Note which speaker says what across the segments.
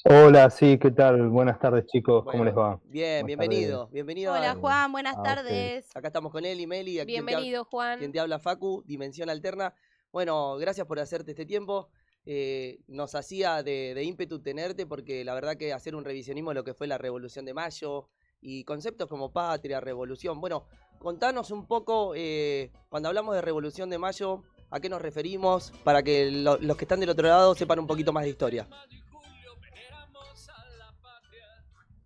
Speaker 1: Hola, sí, ¿qué tal? Buenas tardes, chicos, ¿cómo les
Speaker 2: Bueno,
Speaker 1: va?
Speaker 2: bien,
Speaker 1: Buenas tardes
Speaker 2: bienvenido. Bienvenido
Speaker 3: Hola Juan, buenas
Speaker 1: a ustedes.
Speaker 3: tardes.
Speaker 2: acá estamos con Eli, Meli, aquí
Speaker 3: Bienvenido
Speaker 2: quien
Speaker 3: Juan.
Speaker 2: te habla Facu, Dimensión Alterna. Bueno, gracias por hacerte este tiempo. Nos hacía de ímpetu tenerte porque la verdad que hacer un revisionismo de lo que fue la Revolución de Mayo y conceptos como patria, revolución. Bueno, contanos un poco, cuando hablamos de Revolución de Mayo, ¿a qué nos referimos? Para que los que están del otro lado sepan un poquito más de historia.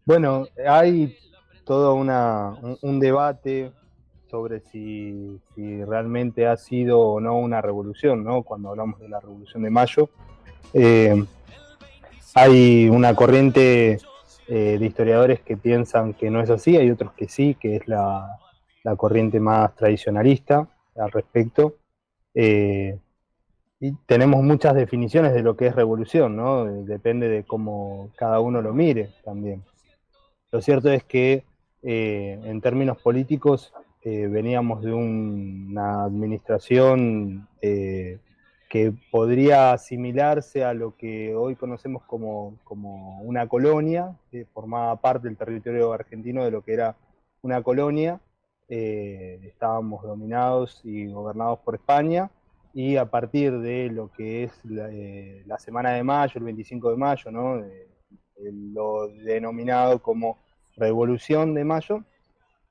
Speaker 1: Bueno, hay todo un debate sobre si realmente ha sido o no una revolución, ¿no? Cuando hablamos de la Revolución de Mayo. Eh, Hay una corriente de historiadores que piensan que no es así, hay otros que sí, que es la corriente más tradicionalista al respecto. Eh, Y tenemos muchas definiciones de lo que es revolución, ¿no? Depende de cómo cada uno lo mire también. Lo cierto es que en términos políticos veníamos de una administración que podría asimilarse a lo que hoy conocemos como una colonia, que formaba parte del territorio argentino de lo que era una colonia. Estábamos dominados y gobernados por España, y a partir de lo que es la Semana de Mayo, el 25 de mayo, ¿no? Lo denominado como Revolución de Mayo,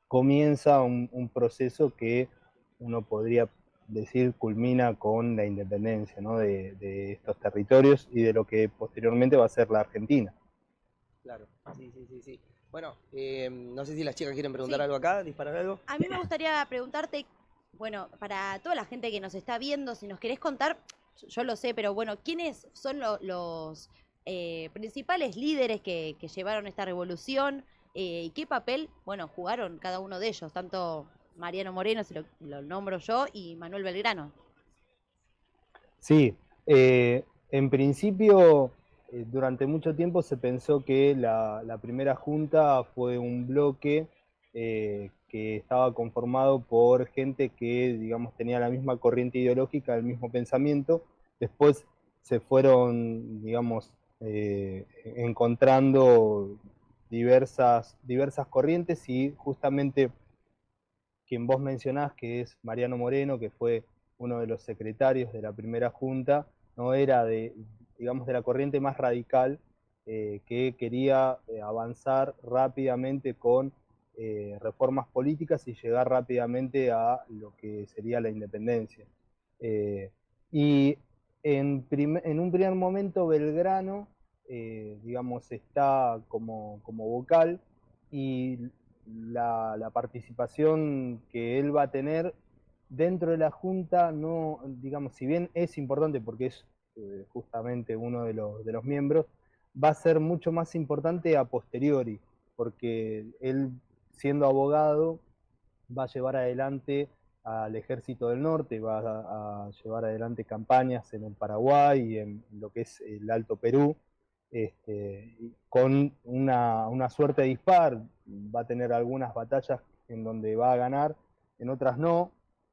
Speaker 1: comienza un proceso que uno podría decir culmina con la independencia, ¿no? de estos territorios y de lo que posteriormente va a ser la Argentina.
Speaker 2: Claro, sí, sí, sí, sí. Bueno, no sé si las chicas quieren preguntar
Speaker 3: Sí,
Speaker 2: algo acá, disparar algo.
Speaker 3: a mí me gustaría preguntarte, bueno, para toda la gente que nos está viendo, si nos querés contar, yo lo sé, pero bueno, ¿quiénes son los principales líderes que llevaron esta revolución? ¿Y qué papel, bueno, jugaron cada uno de ellos? Tanto Mariano Moreno, si lo nombro yo, y Manuel Belgrano.
Speaker 1: Sí, en principio, durante mucho tiempo se pensó que la primera junta fue un bloque que estaba conformado por gente que, digamos, tenía la misma corriente ideológica, el mismo pensamiento. Después se fueron, digamos, encontrando diversas corrientes, y justamente quien vos mencionás, que es Mariano Moreno, que fue uno de los secretarios de la primera junta, no era digamos, de la corriente más radical, que quería avanzar rápidamente con reformas políticas y llegar rápidamente a lo que sería la independencia. Eh, y en un primer momento Belgrano, digamos, está como vocal, y la participación que él va a tener dentro de la Junta, no, digamos, si bien es importante porque es justamente uno de los miembros, va a ser mucho más importante a posteriori, porque él, siendo abogado, va a llevar adelante al Ejército del Norte, va a llevar adelante campañas en el Paraguay y en lo que es el Alto Perú, con una suerte dispar. Va a tener algunas batallas en donde va a ganar, en otras no.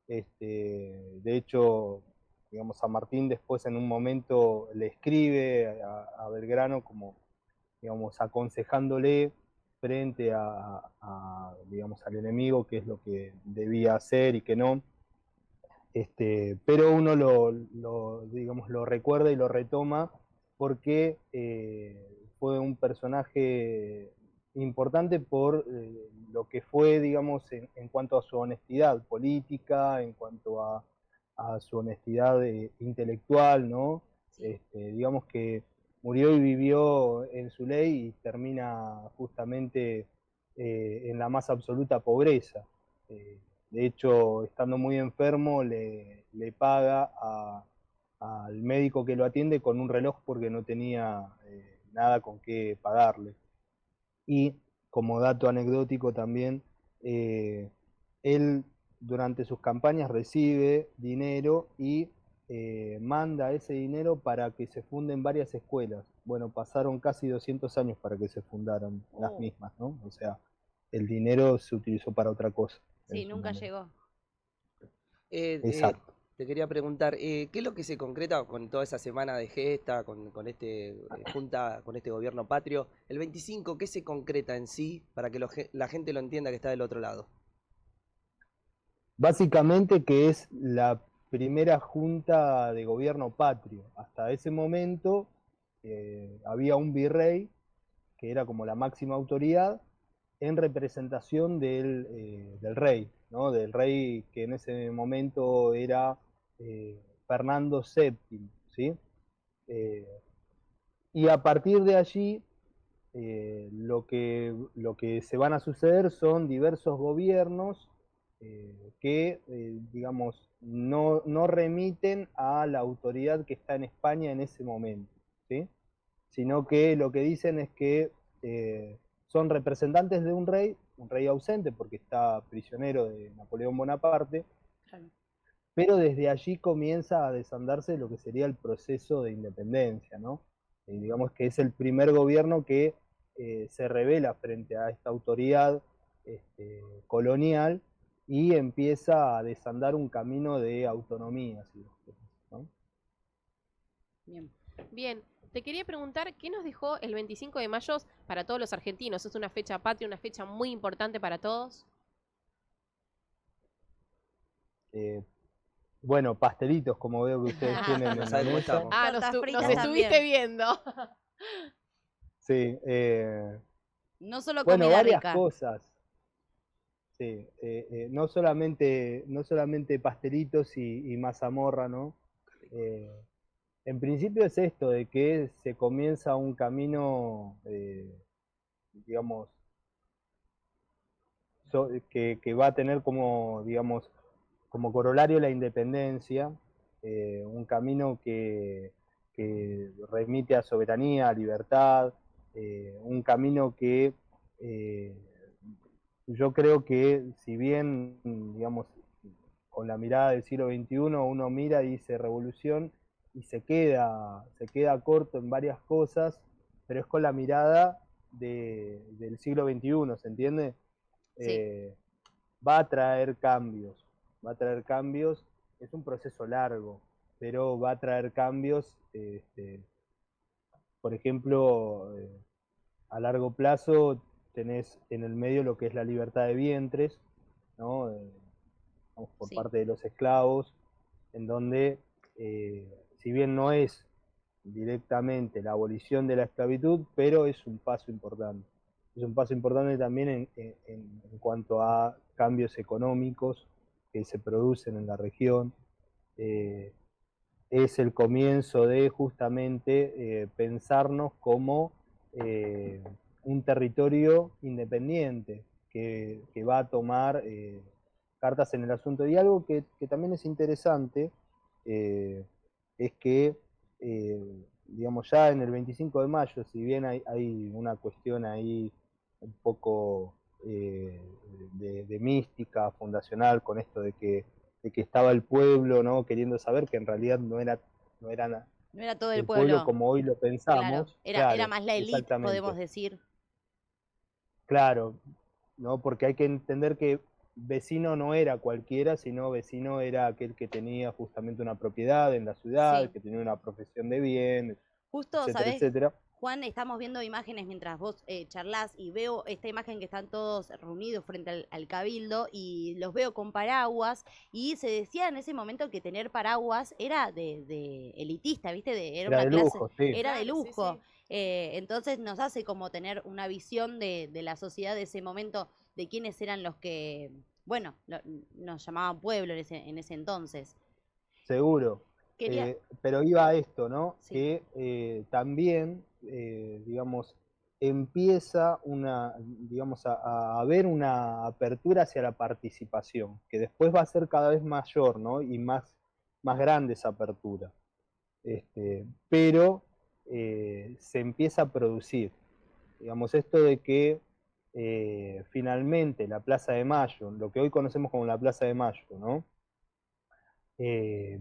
Speaker 1: De hecho, digamos, San Martín después en un momento le escribe a Belgrano como, digamos, aconsejándole frente digamos, al enemigo, qué es lo que debía hacer y qué no. Pero uno digamos, lo recuerda y lo retoma porque fue un personaje importante por lo que fue, digamos, en cuanto a su honestidad política, en cuanto a su honestidad intelectual, ¿no?
Speaker 3: Sí.
Speaker 1: Digamos que murió y vivió en su ley y termina justamente en la más absoluta pobreza. Eh, de hecho, estando muy enfermo, le paga al médico que lo atiende con un reloj porque no tenía nada con qué pagarle. Y como dato anecdótico también, eh, él durante sus campañas recibe dinero y manda ese dinero para que se funden varias escuelas. Bueno, pasaron casi 200 años para que se fundaran las
Speaker 3: Oh,
Speaker 1: mismas, ¿no? O sea, el dinero se utilizó para otra cosa en
Speaker 3: sí,
Speaker 1: su
Speaker 3: nunca
Speaker 1: momento.
Speaker 3: llegó.
Speaker 2: Eh, eh,
Speaker 1: Exacto.
Speaker 2: te quería preguntar, ¿qué es lo que se concreta con toda esa semana de gesta, con este junta, con este gobierno patrio? El 25, ¿qué se concreta en sí para que la gente lo entienda que está del otro lado?
Speaker 1: Básicamente que es la primera junta de gobierno patrio. Hasta ese momento había un virrey, que era como la máxima autoridad, en representación del rey, ¿no? Del rey que en ese momento era Fernando VII, ¿sí? Eh, y a partir de allí, lo que se van a suceder son diversos gobiernos que, digamos, no remiten a la autoridad que está en España en ese momento, ¿sí? Sino que lo que dicen es que son representantes de un rey ausente porque está prisionero de Napoleón Bonaparte,
Speaker 3: Claro.
Speaker 1: pero desde allí comienza a desandarse lo que sería el proceso de independencia, ¿no? Digamos que es el primer gobierno que se revela frente a esta autoridad colonial y empieza a desandar un camino de autonomía, ¿no?
Speaker 3: Bien.
Speaker 4: Bien, te quería preguntar, ¿qué nos dejó el 25 de mayo para todos los argentinos? Es una fecha patria, una fecha muy importante para todos.
Speaker 1: Eh, bueno, pastelitos, como veo que ustedes tienen
Speaker 2: No
Speaker 1: en la
Speaker 2: sabe cómo
Speaker 1: mesa.
Speaker 2: estamos.
Speaker 4: Ah,
Speaker 3: Tortas
Speaker 4: nos
Speaker 3: fritas
Speaker 4: estuviste
Speaker 3: también.
Speaker 4: viendo.
Speaker 1: Sí,
Speaker 3: No solo
Speaker 1: bueno,
Speaker 3: comida
Speaker 1: varias
Speaker 3: rica.
Speaker 1: cosas. Sí, no solamente pastelitos y mazamorra, ¿no? Eh, en principio es esto, de que se comienza un camino, digamos, que va a tener como, digamos, como corolario la independencia, un camino que remite a soberanía, a libertad, un camino que yo creo que si bien, digamos, con la mirada del siglo XXI uno mira y dice revolución y se queda corto en varias cosas, pero es con la mirada del siglo XXI, ¿se entiende?
Speaker 3: Sí.
Speaker 1: Va a traer cambios, va a traer cambios, es un proceso largo, pero va a traer cambios, por ejemplo, a largo plazo tenés en el medio lo que es la libertad de vientres, ¿no? Por
Speaker 3: Sí.
Speaker 1: parte de los esclavos, en donde, si bien no es directamente la abolición de la esclavitud, pero es un paso importante. Es un paso importante también en cuanto a cambios económicos que se producen en la región. Eh, es el comienzo de justamente pensarnos como eh, un territorio independiente que va a tomar cartas en el asunto. Y algo que también es interesante es que, digamos, ya en el 25 de mayo, si bien hay una cuestión ahí un poco de mística fundacional con esto de que estaba el pueblo, ¿no? Queriendo saber que en realidad no era
Speaker 3: No era todo el
Speaker 1: el pueblo
Speaker 3: pueblo.
Speaker 1: como hoy lo
Speaker 3: Claro.
Speaker 1: pensamos.
Speaker 3: Era
Speaker 1: Claro,
Speaker 3: más la élite, podemos
Speaker 1: exactamente.
Speaker 3: decir.
Speaker 1: Claro, ¿no? Porque hay que entender que vecino no era cualquiera, sino vecino era aquel que tenía justamente una propiedad en la ciudad,
Speaker 3: Sí.
Speaker 1: que tenía una profesión de bien,
Speaker 3: Justo,
Speaker 1: etcétera,
Speaker 3: ¿sabés?
Speaker 1: etcétera.
Speaker 3: Juan, estamos viendo imágenes mientras vos charlás y veo esta imagen que están todos reunidos frente al cabildo y los veo con paraguas y se decía en ese momento que tener paraguas era de elitista, ¿viste? Era
Speaker 1: Era
Speaker 3: una
Speaker 1: de
Speaker 3: clase,
Speaker 1: lujo, sí.
Speaker 3: era de
Speaker 4: Claro, sí,
Speaker 3: lujo.
Speaker 4: sí.
Speaker 3: Entonces nos hace como tener una visión de la sociedad de ese momento, de quiénes eran los que, bueno, nos llamaban pueblo en ese entonces.
Speaker 1: Seguro.
Speaker 3: Quería,
Speaker 1: Pero iba a esto, ¿no?
Speaker 3: sí,
Speaker 1: Que también, digamos, empieza digamos, a haber una apertura hacia la participación, que después va a ser cada vez mayor, ¿no? Y más grande esa apertura. Pero se empieza a producir. Digamos, esto de que finalmente la Plaza de Mayo, lo que hoy conocemos como la Plaza de Mayo, ¿no?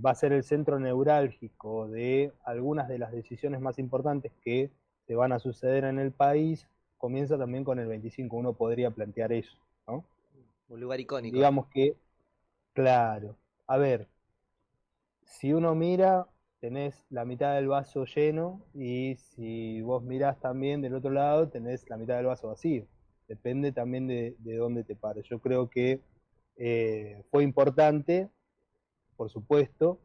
Speaker 1: Va a ser el centro neurálgico de algunas de las decisiones más importantes que se van a suceder en el país, comienza también con el 25, uno podría plantear eso, ¿no?
Speaker 2: Un lugar icónico.
Speaker 1: Digamos que, claro, a ver, si uno mira, tenés la mitad del vaso lleno, y si vos mirás también del otro lado, tenés la mitad del vaso vacío. Depende también de dónde te pares. Yo creo que fue importante, por supuesto,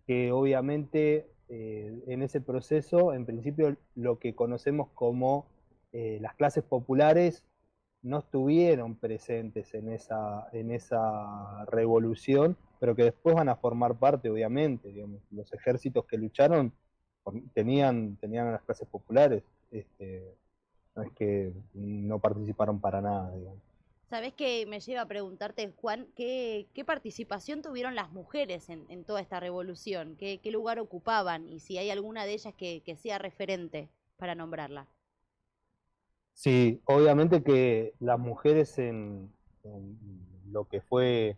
Speaker 1: que obviamente en ese proceso, en principio, lo que conocemos como las clases populares no estuvieron presentes en esa revolución, pero que después van a formar parte, obviamente. Digamos, los ejércitos que lucharon tenían a las clases populares, no es que no participaron para nada, digamos.
Speaker 3: ¿Sabés qué me lleva a preguntarte, Juan, qué participación tuvieron las mujeres en toda esta revolución? ¿Qué lugar ocupaban? Y si hay alguna de ellas que sea referente para nombrarla.
Speaker 1: Sí, obviamente que las mujeres en lo que fue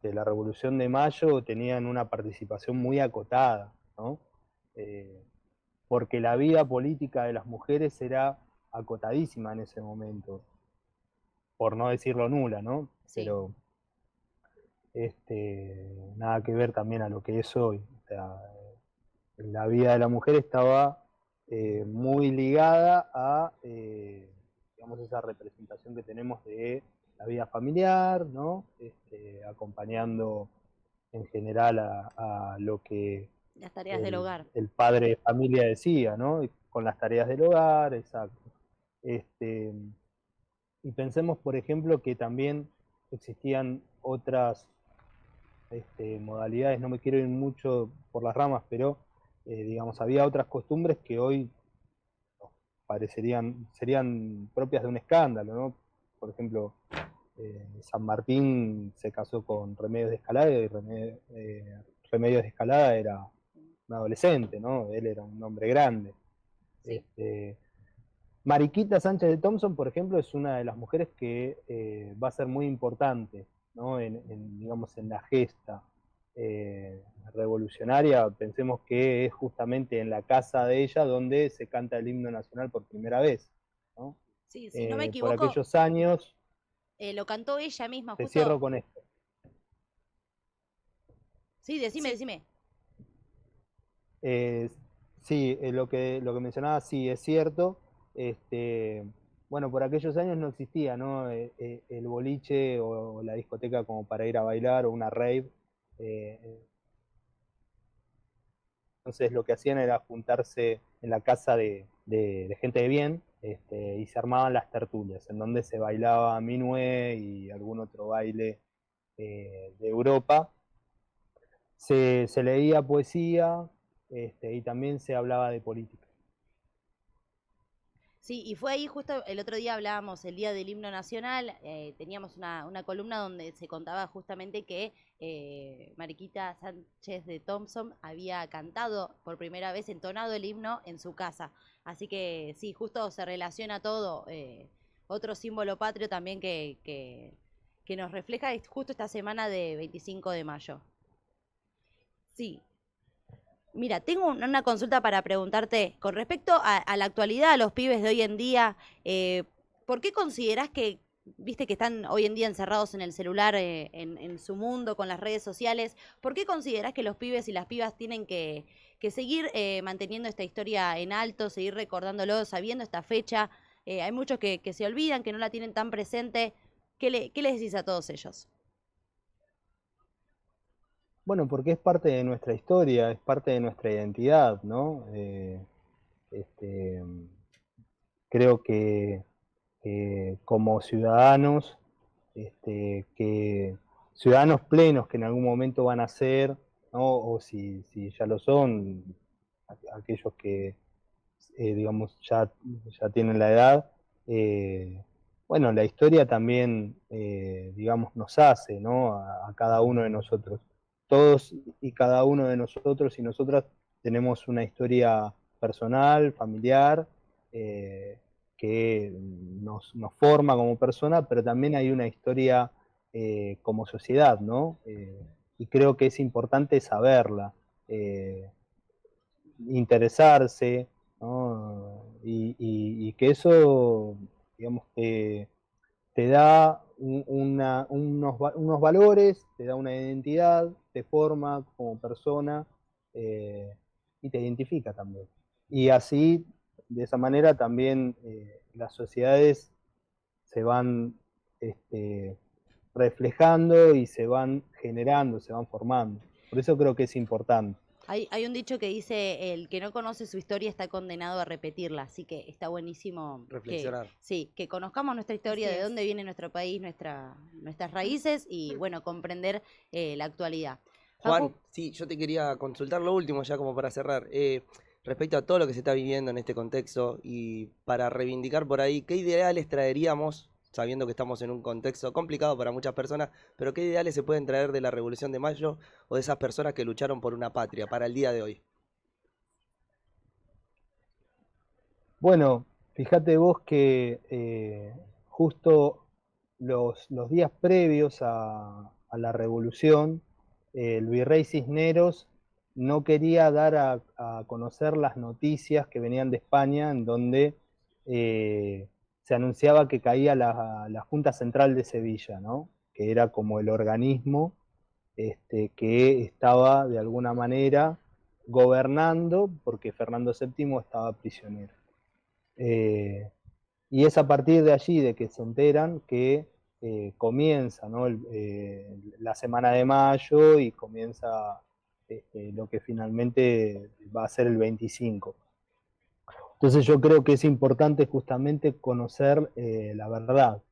Speaker 1: la Revolución de Mayo tenían una participación muy acotada, ¿no? Eh, porque la vida política de las mujeres era acotadísima en ese momento, por no decirlo nula, ¿no?
Speaker 3: Sí.
Speaker 1: Pero nada que ver también a lo que es hoy. O sea, la vida de la mujer estaba muy ligada a, digamos, esa representación que tenemos de la vida familiar, ¿no? Acompañando en general a lo que
Speaker 3: Las tareas del hogar.
Speaker 1: el padre de familia decía, ¿no? Con las tareas del hogar, exacto. Y pensemos, por ejemplo, que también existían otras modalidades, no me quiero ir mucho por las ramas, pero digamos, había otras costumbres que hoy serían propias de un escándalo, ¿no? Por ejemplo, San Martín se casó con Remedios de Escalada, y Remedios de Escalada era un adolescente, ¿no? Él era un hombre grande.
Speaker 3: Sí.
Speaker 1: Mariquita Sánchez de Thompson, por ejemplo, es una de las mujeres que va a ser muy importante, ¿no? Digamos, en la gesta revolucionaria. Pensemos que es justamente en la casa de ella donde se canta el himno nacional por primera vez, ¿no?
Speaker 3: Sí, si no me
Speaker 1: Por
Speaker 3: equivoco,
Speaker 1: aquellos años,
Speaker 3: lo cantó ella misma,
Speaker 1: te
Speaker 3: justo.
Speaker 1: cierro con esto.
Speaker 3: Sí, decime,
Speaker 4: Sí.
Speaker 3: decime.
Speaker 1: Eh, sí, lo que mencionaba, sí, es cierto. Bueno, por aquellos años no existía, ¿no? El boliche o la discoteca como para ir a bailar, o una rave. Entonces lo que hacían era juntarse en la casa de gente de bien, y se armaban las tertulias, en donde se bailaba minué y algún otro baile de Europa. Se leía poesía, y también se hablaba de política.
Speaker 3: Sí, y fue ahí justo el otro día hablábamos el día del himno nacional, teníamos una columna donde se contaba justamente que Mariquita Sánchez de Thompson había cantado por primera vez, entonado el himno en su casa. Así que sí, justo se relaciona todo. Otro símbolo patrio también que nos refleja es justo esta semana de 25 de mayo. Sí, mira, tengo una consulta para preguntarte con respecto a la actualidad, a los pibes de hoy en día. ¿Por qué considerás que, viste que están hoy en día encerrados en el celular, en su mundo, con las redes sociales? ¿Por qué considerás que los pibes y las pibas tienen que seguir manteniendo esta historia en alto, seguir recordándolo, sabiendo esta fecha? Hay muchos que se olvidan, que no la tienen tan presente. ¿Qué les decís a todos ellos?
Speaker 1: Bueno, porque es parte de nuestra historia, es parte de nuestra identidad, ¿no? Este, creo que como ciudadanos, que ciudadanos plenos que en algún momento van a ser, ¿no? O si ya lo son, aquellos que, digamos, ya tienen la edad, bueno, la historia también, digamos, nos hace, ¿no? A cada uno de nosotros. Todos y cada uno de nosotros y nosotras tenemos una historia personal, familiar, que nos forma como persona, pero también hay una historia como sociedad, ¿no? Y creo que es importante saberla, interesarse, ¿no? Y que eso, digamos, te da unos valores, te da una identidad, te forma como persona y te identifica también. Y así, de esa manera, también las sociedades se van reflejando y se van generando, se van formando. Por eso creo que es importante.
Speaker 3: Hay un dicho que dice, el que no conoce su historia está condenado a repetirla, así que está buenísimo
Speaker 2: Reflexionar.
Speaker 3: que conozcamos nuestra historia,
Speaker 4: Así
Speaker 3: de
Speaker 4: es.
Speaker 3: dónde viene nuestro país, nuestras raíces y, bueno, comprender la actualidad.
Speaker 2: Juan,
Speaker 3: Facu,
Speaker 2: sí, yo te quería consultar lo último ya como para cerrar. Respecto a todo lo que se está viviendo en este contexto y para reivindicar por ahí, ¿qué ideales traeríamos, sabiendo que estamos en un contexto complicado para muchas personas, pero qué ideales se pueden traer de la Revolución de Mayo o de esas personas que lucharon por una patria para el día de hoy?
Speaker 1: Bueno, fíjate vos que justo los días previos a la revolución, el virrey Cisneros no quería dar a conocer las noticias que venían de España, en donde se anunciaba que caía la Junta Central de Sevilla, ¿no? Que era como el organismo que estaba de alguna manera gobernando porque Fernando VII estaba prisionero. Y es a partir de allí de que se enteran que comienza, ¿no? La semana de mayo y comienza lo que finalmente va a ser el 25. Entonces yo creo que es importante justamente conocer la verdad,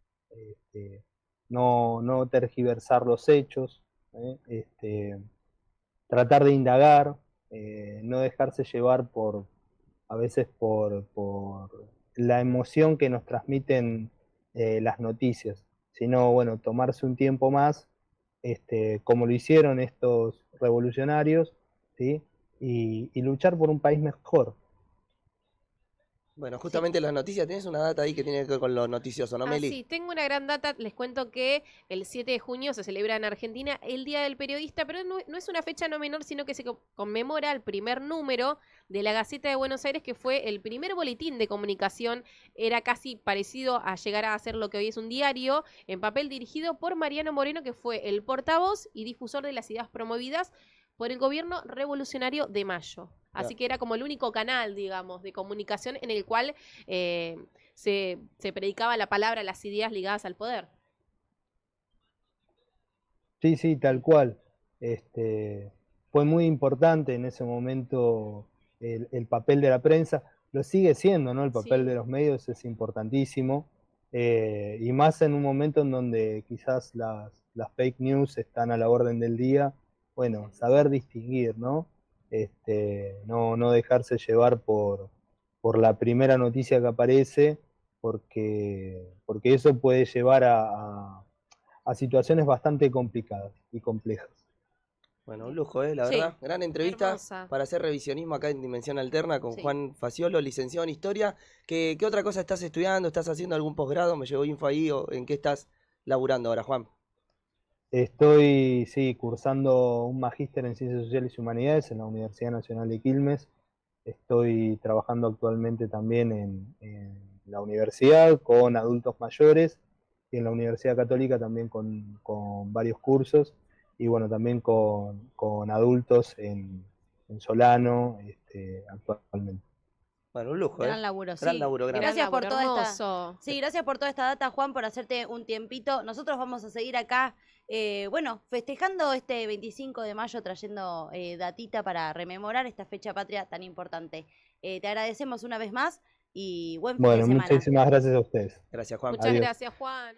Speaker 1: no tergiversar los hechos, tratar de indagar, no dejarse llevar a veces por la emoción que nos transmiten las noticias, sino, bueno, tomarse un tiempo más, como lo hicieron estos revolucionarios, ¿sí? Y luchar por un país mejor.
Speaker 2: Bueno,
Speaker 3: sí,
Speaker 2: justamente las noticias, tenés una data ahí que tiene que ver con lo noticioso, ¿no, Meli?
Speaker 4: Sí, tengo una gran data. Les cuento que el 7 de junio se celebra en Argentina el Día del Periodista, pero no es una fecha no menor, sino que se conmemora el primer número de la Gaceta de Buenos Aires, que fue el primer boletín de comunicación. Era casi parecido a llegar a ser lo que hoy es un diario, en papel, dirigido por Mariano Moreno, que fue el portavoz y difusor de las ideas promovidas por el gobierno revolucionario de Mayo. Así
Speaker 2: Claro.
Speaker 4: que era como el único canal, digamos, de comunicación en el cual se predicaba la palabra, las ideas ligadas al poder.
Speaker 1: Sí, sí, tal cual. Fue muy importante en ese momento el papel de la prensa, lo sigue siendo, ¿no? El papel
Speaker 4: Sí.
Speaker 1: de los medios es importantísimo, y más en un momento en donde quizás las fake news están a la orden del día, bueno, saber distinguir, ¿no? No dejarse llevar por la primera noticia que aparece, porque eso puede llevar a situaciones bastante complicadas y complejas.
Speaker 2: Bueno, un lujo, la
Speaker 3: sí,
Speaker 2: verdad. Gran entrevista
Speaker 4: Hermosa.
Speaker 2: para hacer revisionismo acá en Dimensión Alterna con
Speaker 3: Sí.
Speaker 2: Juan Faciolo, licenciado en Historia. ¿Qué otra cosa estás estudiando? ¿Estás haciendo algún posgrado? ¿Me llegó info ahí? ¿O en qué estás laburando ahora, Juan?
Speaker 1: Estoy, sí, cursando un magíster en Ciencias Sociales y Humanidades en la Universidad Nacional de Quilmes. Estoy trabajando actualmente también en la universidad con adultos mayores y en la Universidad Católica también con varios cursos y bueno, también con adultos en Solano actualmente.
Speaker 2: Bueno, un lujo,
Speaker 3: gran laburo,
Speaker 2: Gran
Speaker 3: sí.
Speaker 2: laburo, gran
Speaker 3: Gracias
Speaker 4: Gran
Speaker 3: por
Speaker 4: laburo,
Speaker 3: toda
Speaker 4: hermoso.
Speaker 3: sí, gracias por toda esta data, Juan, por hacerte un tiempito. Nosotros vamos a seguir acá, bueno, festejando este 25 de mayo, trayendo datita para rememorar esta fecha patria tan importante. Te agradecemos una vez más y buen fin de
Speaker 1: Bueno,
Speaker 3: semana.
Speaker 1: muchísimas gracias a ustedes.
Speaker 2: Gracias, Juan.
Speaker 4: Muchas
Speaker 1: Adiós.
Speaker 4: gracias, Juan.